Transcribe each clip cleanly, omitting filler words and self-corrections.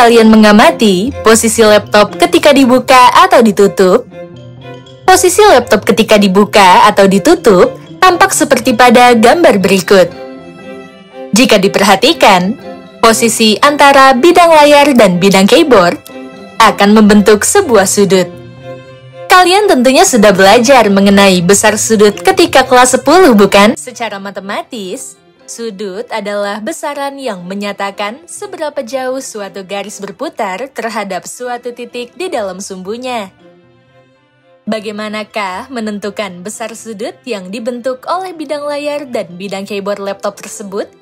kalian mengamati posisi laptop ketika dibuka atau ditutup? Posisi laptop ketika dibuka atau ditutup tampak seperti pada gambar berikut. Jika diperhatikan, posisi antara bidang layar dan bidang keyboard akan membentuk sebuah sudut. Kalian tentunya sudah belajar mengenai besar sudut ketika kelas 10, bukan? Secara matematis, sudut adalah besaran yang menyatakan seberapa jauh suatu garis berputar terhadap suatu titik di dalam sumbunya. Bagaimanakah menentukan besar sudut yang dibentuk oleh bidang layar dan bidang keyboard laptop tersebut?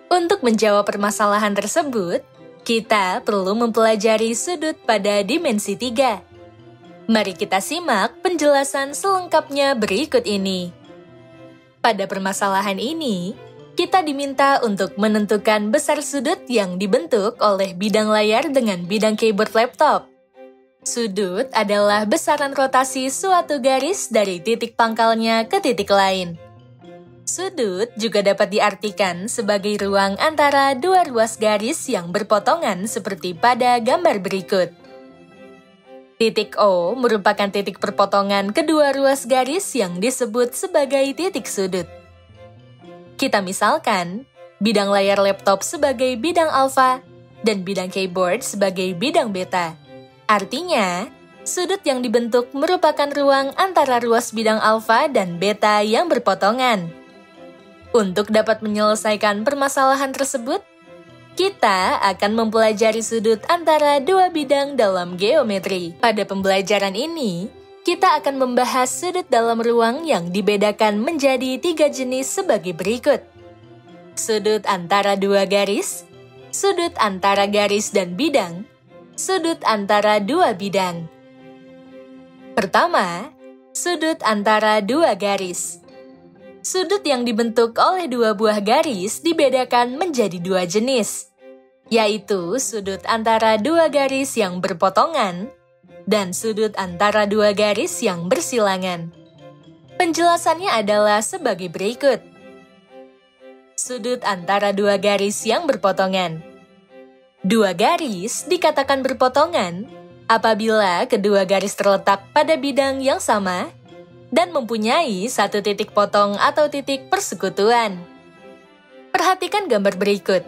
Untuk menjawab permasalahan tersebut, kita perlu mempelajari sudut pada dimensi 3. Mari kita simak penjelasan selengkapnya berikut ini. Pada permasalahan ini, kita diminta untuk menentukan besar sudut yang dibentuk oleh bidang layar dengan bidang keyboard laptop. Sudut adalah besaran rotasi suatu garis dari titik pangkalnya ke titik lain. Sudut juga dapat diartikan sebagai ruang antara dua ruas garis yang berpotongan seperti pada gambar berikut. Titik O merupakan titik perpotongan kedua ruas garis yang disebut sebagai titik sudut. Kita misalkan, bidang layar laptop sebagai bidang alfa dan bidang keyboard sebagai bidang beta. Artinya, sudut yang dibentuk merupakan ruang antara ruas bidang alfa dan beta yang berpotongan. Untuk dapat menyelesaikan permasalahan tersebut, kita akan mempelajari sudut antara dua bidang dalam geometri. Pada pembelajaran ini, kita akan membahas sudut dalam ruang yang dibedakan menjadi 3 jenis sebagai berikut. Sudut antara dua garis, sudut antara garis dan bidang, sudut antara dua bidang. Pertama, sudut antara dua garis. Sudut yang dibentuk oleh dua buah garis dibedakan menjadi 2 jenis, yaitu sudut antara dua garis yang berpotongan dan sudut antara dua garis yang bersilangan. Penjelasannya adalah sebagai berikut. Sudut antara dua garis yang berpotongan. Dua garis dikatakan berpotongan apabila kedua garis terletak pada bidang yang sama dan mempunyai satu titik potong atau titik persekutuan. Perhatikan gambar berikut.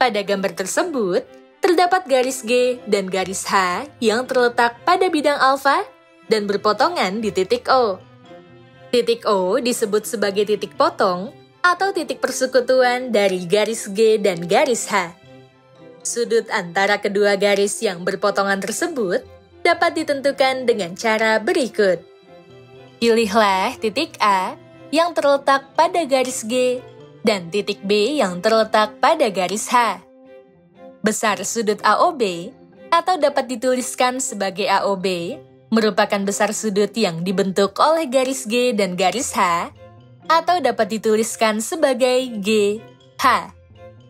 Pada gambar tersebut, terdapat garis G dan garis H yang terletak pada bidang alfa dan berpotongan di titik O. Titik O disebut sebagai titik potong atau titik persekutuan dari garis G dan garis H. Sudut antara kedua garis yang berpotongan tersebut dapat ditentukan dengan cara berikut. Pilihlah titik A yang terletak pada garis G dan titik B yang terletak pada garis H. Besar sudut AOB, atau dapat dituliskan sebagai AOB, merupakan besar sudut yang dibentuk oleh garis G dan garis H, atau dapat dituliskan sebagai GH.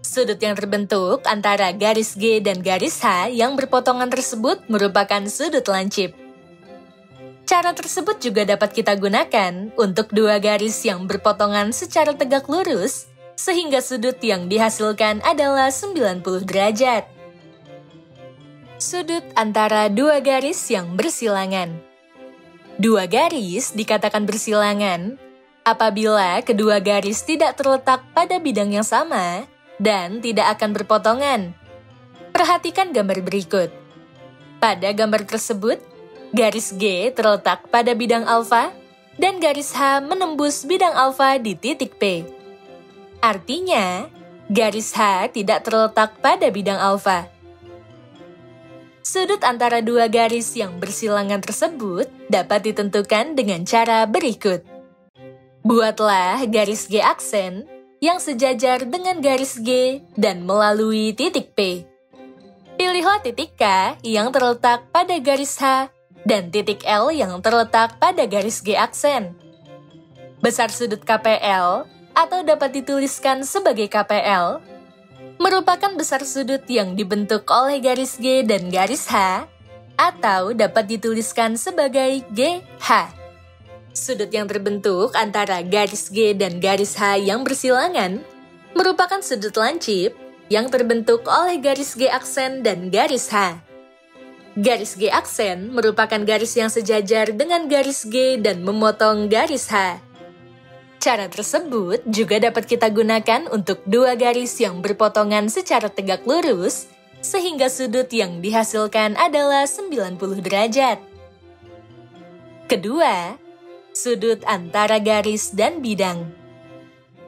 Sudut yang terbentuk antara garis G dan garis H yang berpotongan tersebut merupakan sudut lancip. Cara tersebut juga dapat kita gunakan untuk dua garis yang berpotongan secara tegak lurus, sehingga sudut yang dihasilkan adalah 90 derajat. Sudut antara dua garis yang bersilangan. Dua garis dikatakan bersilangan apabila kedua garis tidak terletak pada bidang yang sama dan tidak akan berpotongan. Perhatikan gambar berikut. Pada gambar tersebut, garis G terletak pada bidang alfa dan garis H menembus bidang alfa di titik P. Artinya, garis H tidak terletak pada bidang alfa. Sudut antara dua garis yang bersilangan tersebut dapat ditentukan dengan cara berikut. Buatlah garis G aksen yang sejajar dengan garis G dan melalui titik P. Pilihlah titik K yang terletak pada garis H dan titik L yang terletak pada garis G aksen. Besar sudut KPL, atau dapat dituliskan sebagai KPL, merupakan besar sudut yang dibentuk oleh garis G dan garis H, atau dapat dituliskan sebagai GH. Sudut yang terbentuk antara garis G dan garis H yang bersilangan merupakan sudut lancip yang terbentuk oleh garis G aksen dan garis H. Garis G aksen merupakan garis yang sejajar dengan garis G dan memotong garis H. Cara tersebut juga dapat kita gunakan untuk dua garis yang berpotongan secara tegak lurus, sehingga sudut yang dihasilkan adalah 90 derajat. Kedua, sudut antara garis dan bidang.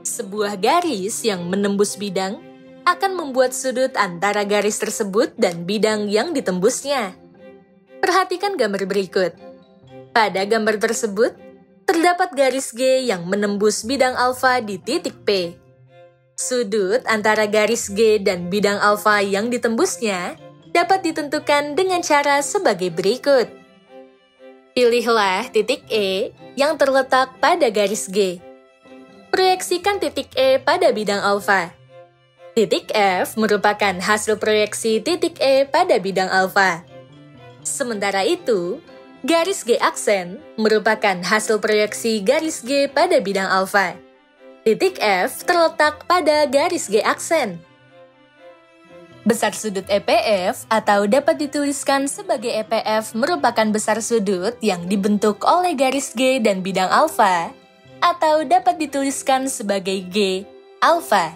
Sebuah garis yang menembus bidang akan membuat sudut antara garis tersebut dan bidang yang ditembusnya. Perhatikan gambar berikut. Pada gambar tersebut, terdapat garis G yang menembus bidang alfa di titik P. Sudut antara garis G dan bidang alfa yang ditembusnya dapat ditentukan dengan cara sebagai berikut. Pilihlah titik E yang terletak pada garis G. Proyeksikan titik E pada bidang alfa. Titik F merupakan hasil proyeksi titik E pada bidang alfa. Sementara itu, garis G aksen merupakan hasil proyeksi garis G pada bidang alfa. Titik F terletak pada garis G aksen. Besar sudut EPF atau dapat dituliskan sebagai EPF merupakan besar sudut yang dibentuk oleh garis G dan bidang alfa, atau dapat dituliskan sebagai G alfa.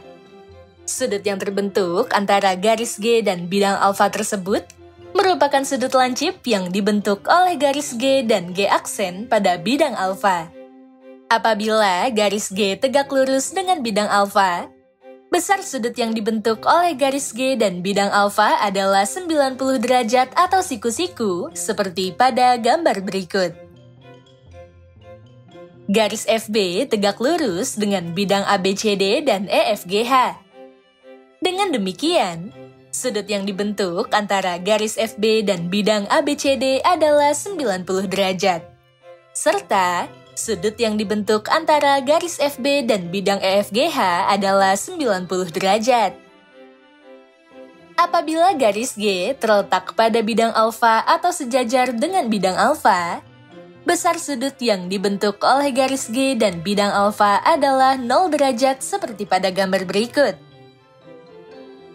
Sudut yang terbentuk antara garis G dan bidang alfa tersebut merupakan sudut lancip yang dibentuk oleh garis G dan G aksen pada bidang alfa. Apabila garis G tegak lurus dengan bidang alfa, besar sudut yang dibentuk oleh garis G dan bidang alfa adalah 90 derajat atau siku-siku seperti pada gambar berikut. Garis FB tegak lurus dengan bidang ABCD dan EFGH. Dengan demikian, sudut yang dibentuk antara garis FB dan bidang ABCD adalah 90 derajat. Serta, sudut yang dibentuk antara garis FB dan bidang EFGH adalah 90 derajat. Apabila garis G terletak pada bidang alfa atau sejajar dengan bidang alfa, besar sudut yang dibentuk oleh garis G dan bidang alfa adalah 0 derajat seperti pada gambar berikut.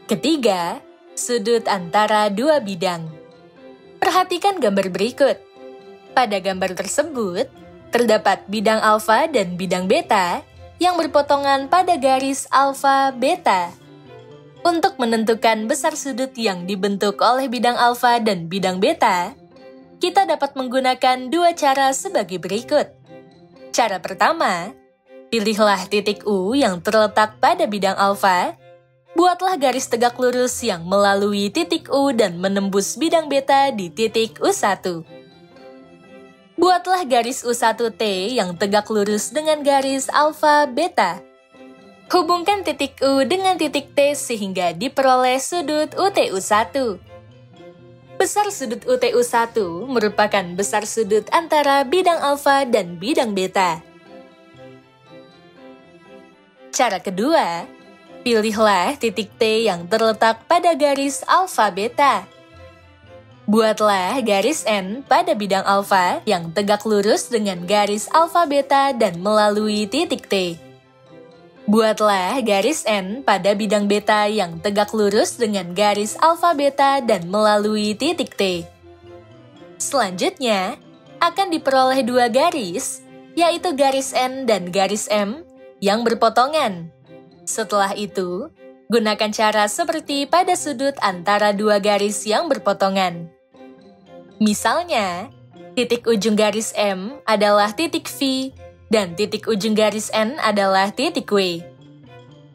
Ketiga, sudut antara dua bidang. Perhatikan gambar berikut. Pada gambar tersebut, terdapat bidang alfa dan bidang beta yang berpotongan pada garis alfa beta. Untuk menentukan besar sudut yang dibentuk oleh bidang alfa dan bidang beta, kita dapat menggunakan dua cara sebagai berikut. Cara pertama, pilihlah titik U yang terletak pada bidang alfa. Buatlah garis tegak lurus yang melalui titik U dan menembus bidang beta di titik U1. Buatlah garis U1T yang tegak lurus dengan garis alfa beta. Hubungkan titik U dengan titik T sehingga diperoleh sudut UTU1. Besar sudut UTU1 merupakan besar sudut antara bidang alfa dan bidang beta. Cara kedua, pilihlah titik T yang terletak pada garis alfa beta. Buatlah garis N pada bidang alfa yang tegak lurus dengan garis alfa beta dan melalui titik T. Buatlah garis N pada bidang beta yang tegak lurus dengan garis alfa beta dan melalui titik T. Selanjutnya, akan diperoleh dua garis, yaitu garis N dan garis M yang berpotongan. Setelah itu, gunakan cara seperti pada sudut antara dua garis yang berpotongan. Misalnya, titik ujung garis M adalah titik V dan titik ujung garis N adalah titik W.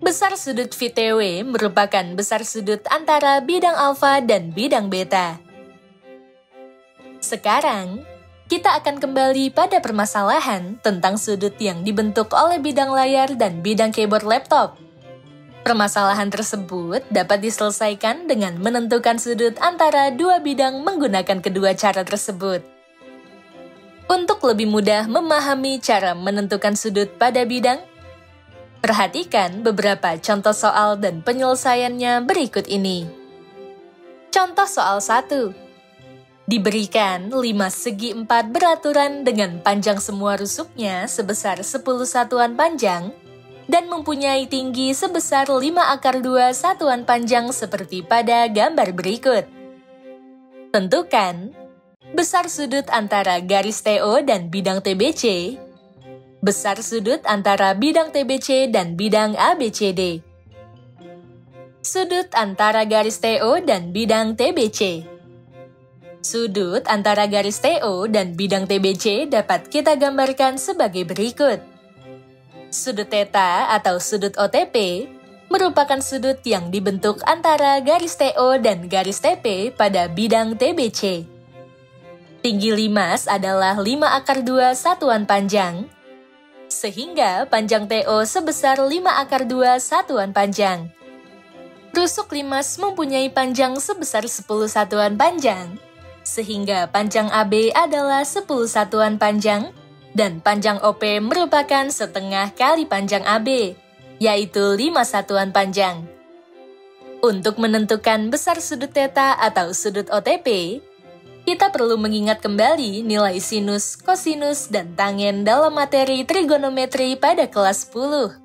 Besar sudut VTW merupakan besar sudut antara bidang alfa dan bidang beta. Sekarang, kita akan kembali pada permasalahan tentang sudut yang dibentuk oleh bidang layar dan bidang keyboard laptop. Permasalahan tersebut dapat diselesaikan dengan menentukan sudut antara dua bidang menggunakan kedua cara tersebut. Untuk lebih mudah memahami cara menentukan sudut pada bidang, perhatikan beberapa contoh soal dan penyelesaiannya berikut ini. Contoh soal 1. Diberikan 5 segi 4 beraturan dengan panjang semua rusuknya sebesar 10 satuan panjang, dan mempunyai tinggi sebesar 5/2 satuan panjang seperti pada gambar berikut. Tentukan besar sudut antara garis TO dan bidang TBC, besar sudut antara bidang TBC dan bidang ABCD, sudut antara garis TO dan bidang TBC. Sudut antara garis TO dan bidang TBC dapat kita gambarkan sebagai berikut. Sudut θ atau sudut OTP merupakan sudut yang dibentuk antara garis TO dan garis TP pada bidang TBC. Tinggi limas adalah 5/2 satuan panjang, sehingga panjang TO sebesar 5/2 satuan panjang. Rusuk limas mempunyai panjang sebesar 10 satuan panjang, sehingga panjang AB adalah 10 satuan panjang, dan panjang OP merupakan setengah kali panjang AB, yaitu 5 satuan panjang. Untuk menentukan besar sudut θ atau sudut OTP, kita perlu mengingat kembali nilai sinus, kosinus, dan tangen dalam materi trigonometri pada kelas 10.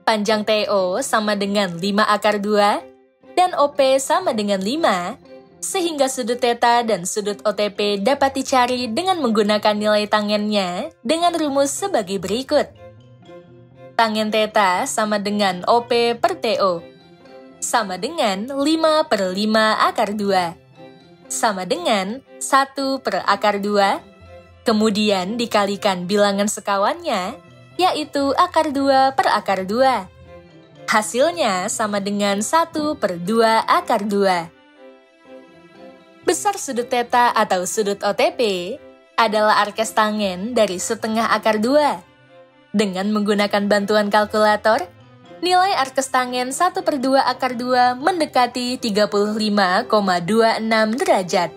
Panjang TO sama dengan 5/2 dan OP sama dengan 5, sehingga sudut θ dan sudut OTP dapat dicari dengan menggunakan nilai tangennya dengan rumus sebagai berikut. Tangen θ sama dengan OP per TO, sama dengan 5/5/2, sama dengan 1/2, kemudian dikalikan bilangan sekawannya, yaitu akar 2/2. Hasilnya sama dengan 1/2/2. Besar sudut θ atau sudut OTP adalah arkes tangen dari setengah akar 2. Dengan menggunakan bantuan kalkulator, nilai arkes tangen 1/2/2 mendekati 35,26 derajat.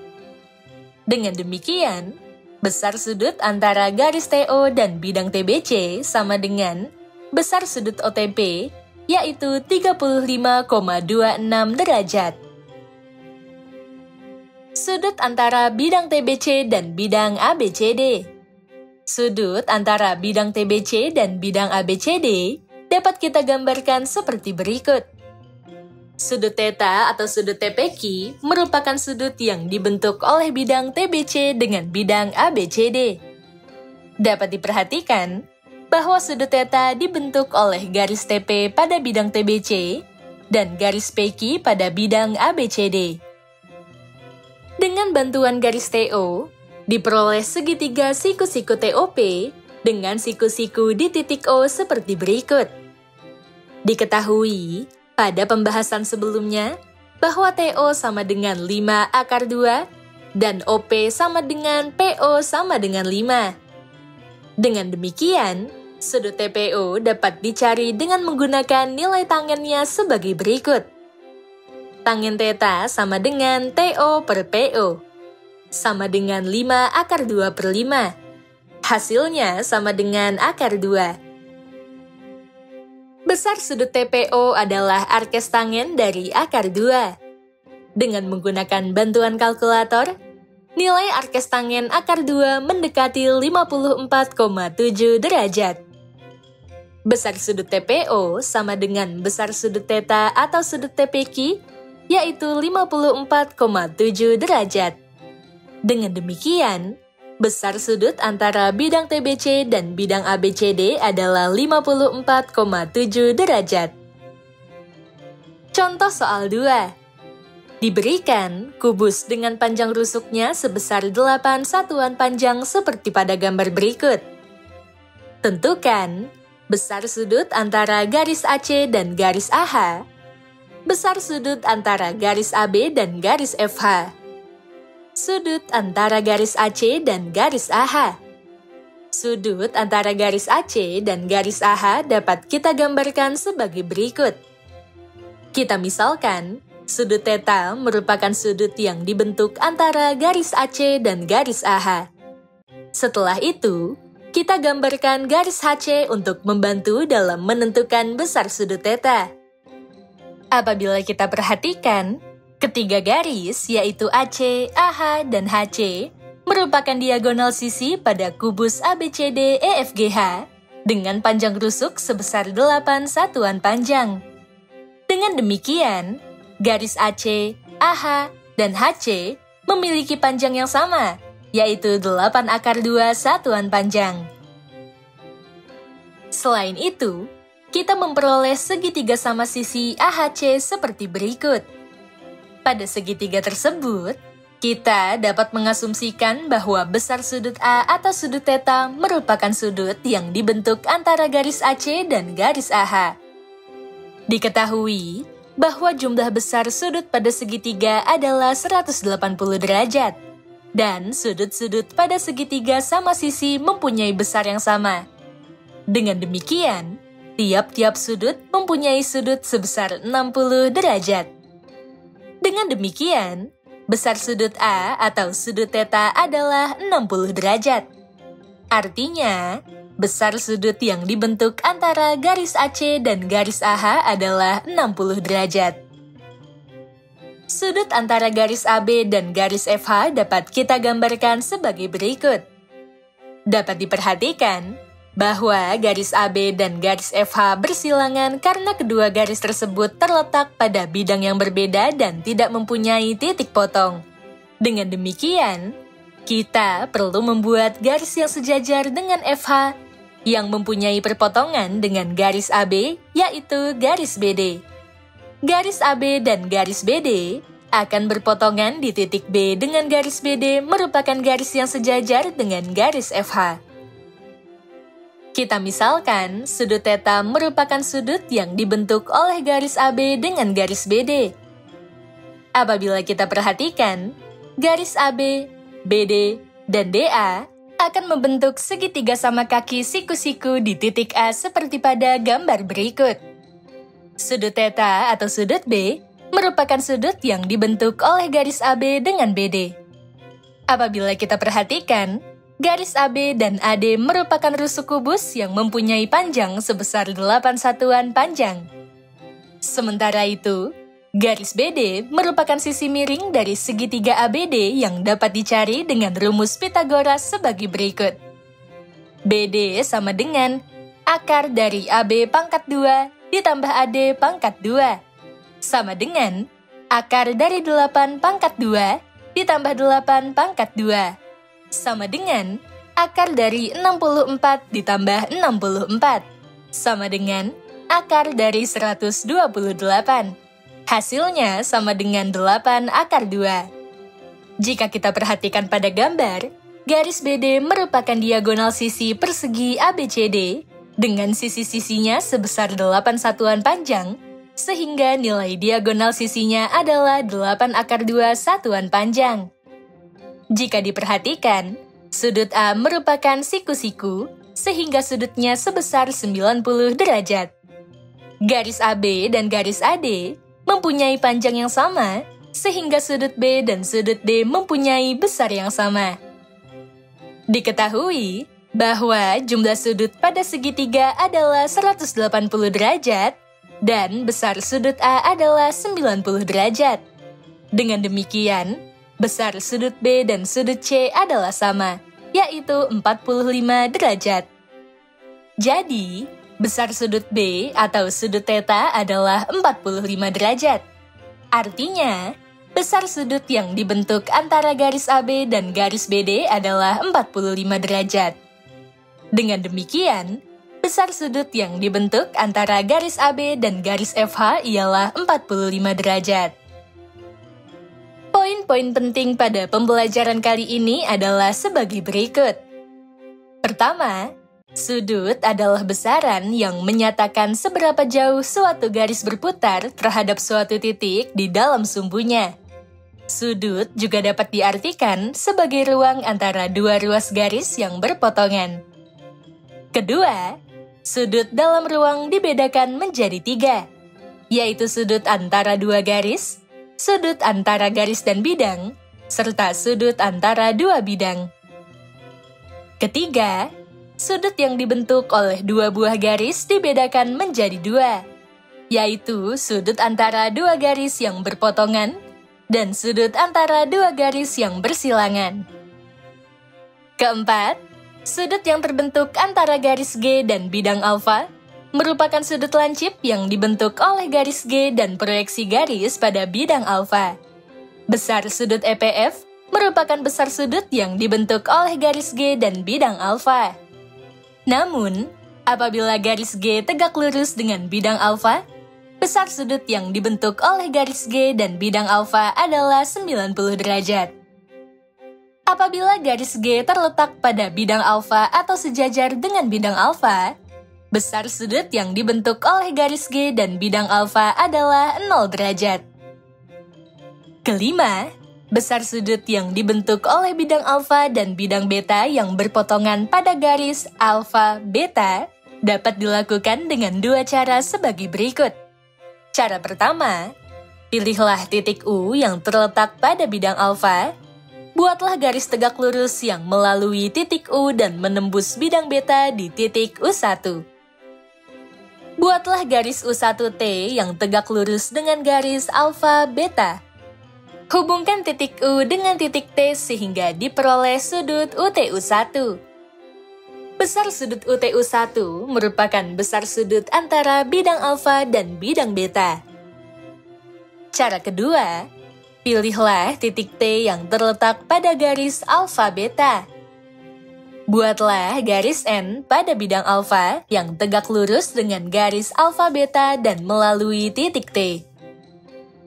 Dengan demikian, besar sudut antara garis TO dan bidang TBC sama dengan besar sudut OTP, yaitu 35,26 derajat. Sudut antara bidang TBC dan bidang ABCD. Sudut antara bidang TBC dan bidang ABCD dapat kita gambarkan seperti berikut. Sudut θ atau sudut TPQ merupakan sudut yang dibentuk oleh bidang TBC dengan bidang ABCD. Dapat diperhatikan bahwa sudut θ dibentuk oleh garis TP pada bidang TBC dan garis PQ pada bidang ABCD. Dengan bantuan garis TO, diperoleh segitiga siku-siku TOP dengan siku-siku di titik O seperti berikut. Diketahui pada pembahasan sebelumnya bahwa TO sama dengan 5/2 dan OP sama dengan PO sama dengan 5. Dengan demikian, sudut TPO dapat dicari dengan menggunakan nilai tangennya sebagai berikut. Tangen θ sama dengan TO per PO, sama dengan 5/2/5. Hasilnya sama dengan akar 2. Besar sudut TPO adalah arkes tangen dari akar 2. Dengan menggunakan bantuan kalkulator, nilai arkes tangen akar 2 mendekati 54,7 derajat. Besar sudut TPO sama dengan besar sudut θ atau sudut TPQ, yaitu 54,7 derajat. Dengan demikian, besar sudut antara bidang TBC dan bidang ABCD adalah 54,7 derajat. Contoh soal 2. Diberikan kubus dengan panjang rusuknya sebesar 8 satuan panjang seperti pada gambar berikut. Tentukan besar sudut antara garis AC dan garis AH, besar sudut antara garis AB dan garis FH, sudut antara garis AC dan garis AH. Sudut antara garis AC dan garis AH dapat kita gambarkan sebagai berikut. Kita misalkan, sudut θ merupakan sudut yang dibentuk antara garis AC dan garis AH. Setelah itu, kita gambarkan garis HC untuk membantu dalam menentukan besar sudut θ. Apabila kita perhatikan, ketiga garis yaitu AC, AH, dan HC merupakan diagonal sisi pada kubus ABCD EFGH dengan panjang rusuk sebesar 8 satuan panjang. Dengan demikian, garis AC, AH, dan HC memiliki panjang yang sama, yaitu 8 akar 2 satuan panjang. Selain itu, kita memperoleh segitiga sama sisi AHC seperti berikut. Pada segitiga tersebut, kita dapat mengasumsikan bahwa besar sudut A atau sudut theta merupakan sudut yang dibentuk antara garis AC dan garis AH. Diketahui bahwa jumlah besar sudut pada segitiga adalah 180 derajat, dan sudut-sudut pada segitiga sama sisi mempunyai besar yang sama. Dengan demikian, tiap-tiap sudut mempunyai sudut sebesar 60 derajat. Dengan demikian, besar sudut A atau sudut theta adalah 60 derajat. Artinya, besar sudut yang dibentuk antara garis AC dan garis AH adalah 60 derajat. Sudut antara garis AB dan garis FH dapat kita gambarkan sebagai berikut. Dapat diperhatikan bahwa garis AB dan garis FH bersilangan karena kedua garis tersebut terletak pada bidang yang berbeda dan tidak mempunyai titik potong. Dengan demikian, kita perlu membuat garis yang sejajar dengan FH yang mempunyai perpotongan dengan garis AB, yaitu garis BD. Garis AB dan garis BD akan berpotongan di titik B dengan garis BD merupakan garis yang sejajar dengan garis FH. Kita misalkan, sudut theta merupakan sudut yang dibentuk oleh garis AB dengan garis BD. Apabila kita perhatikan, garis AB, BD, dan DA akan membentuk segitiga sama kaki siku-siku di titik A seperti pada gambar berikut. Sudut theta atau sudut B merupakan sudut yang dibentuk oleh garis AB dengan BD. Apabila kita perhatikan, garis AB dan AD merupakan rusuk kubus yang mempunyai panjang sebesar 8 satuan panjang. Sementara itu, garis BD merupakan sisi miring dari segitiga ABD yang dapat dicari dengan rumus Pythagoras sebagai berikut. BD sama dengan akar dari AB pangkat 2 ditambah AD pangkat 2, sama dengan akar dari 8 pangkat 2 ditambah 8 pangkat 2. Sama dengan akar dari 64 ditambah 64, sama dengan akar dari 128. Hasilnya sama dengan 8 akar 2. Jika kita perhatikan pada gambar, garis BD merupakan diagonal sisi persegi ABCD dengan sisi-sisinya sebesar 8 satuan panjang, sehingga nilai diagonal sisinya adalah 8 akar 2 satuan panjang. Jika diperhatikan, sudut A merupakan siku-siku, sehingga sudutnya sebesar 90 derajat. Garis AB dan garis AD mempunyai panjang yang sama, sehingga sudut B dan sudut D mempunyai besar yang sama. Diketahui bahwa jumlah sudut pada segitiga adalah 180 derajat, dan besar sudut A adalah 90 derajat. Dengan demikian, besar sudut B dan sudut C adalah sama, yaitu 45 derajat. Jadi, besar sudut B atau sudut theta adalah 45 derajat. Artinya, besar sudut yang dibentuk antara garis AB dan garis BD adalah 45 derajat. Dengan demikian, besar sudut yang dibentuk antara garis AB dan garis FH ialah 45 derajat. Poin-poin penting pada pembelajaran kali ini adalah sebagai berikut. Pertama, sudut adalah besaran yang menyatakan seberapa jauh suatu garis berputar terhadap suatu titik di dalam sumbunya. Sudut juga dapat diartikan sebagai ruang antara dua ruas garis yang berpotongan. Kedua, sudut dalam ruang dibedakan menjadi 3, yaitu sudut antara dua garis, sudut antara garis dan bidang, serta sudut antara dua bidang. Ketiga, sudut yang dibentuk oleh dua buah garis dibedakan menjadi 2, yaitu sudut antara dua garis yang berpotongan dan sudut antara dua garis yang bersilangan. Keempat, Sudut yang terbentuk antara garis G dan bidang alfa merupakan sudut lancip yang dibentuk oleh garis G dan proyeksi garis pada bidang alfa. Besar sudut EPF merupakan besar sudut yang dibentuk oleh garis G dan bidang alfa. Namun, apabila garis G tegak lurus dengan bidang alfa, besar sudut yang dibentuk oleh garis G dan bidang alfa adalah 90 derajat. Apabila garis G terletak pada bidang alfa atau sejajar dengan bidang alfa, besar sudut yang dibentuk oleh garis G dan bidang alfa adalah 0 derajat. Kelima, besar sudut yang dibentuk oleh bidang alfa dan bidang beta yang berpotongan pada garis alfa beta dapat dilakukan dengan dua cara sebagai berikut. Cara pertama, pilihlah titik U yang terletak pada bidang alfa. Buatlah garis tegak lurus yang melalui titik U dan menembus bidang beta di titik U1. Buatlah garis U1T yang tegak lurus dengan garis alfa beta. Hubungkan titik U dengan titik T sehingga diperoleh sudut UTU1. Besar sudut UTU1 merupakan besar sudut antara bidang alfa dan bidang beta. Cara kedua, pilihlah titik T yang terletak pada garis alfa beta. Buatlah garis N pada bidang alfa yang tegak lurus dengan garis alfa beta dan melalui titik T.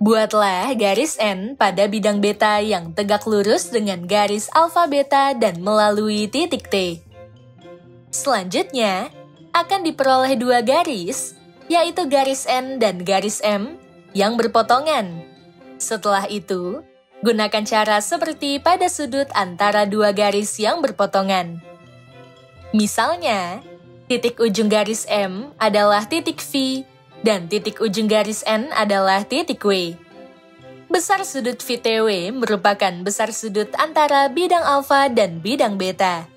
Buatlah garis N pada bidang beta yang tegak lurus dengan garis alfa beta dan melalui titik T. Selanjutnya, akan diperoleh dua garis, yaitu garis N dan garis M yang berpotongan. Setelah itu, gunakan cara seperti pada sudut antara dua garis yang berpotongan. Misalnya, titik ujung garis M adalah titik V dan titik ujung garis N adalah titik W. Besar sudut VTW merupakan besar sudut antara bidang alfa dan bidang beta.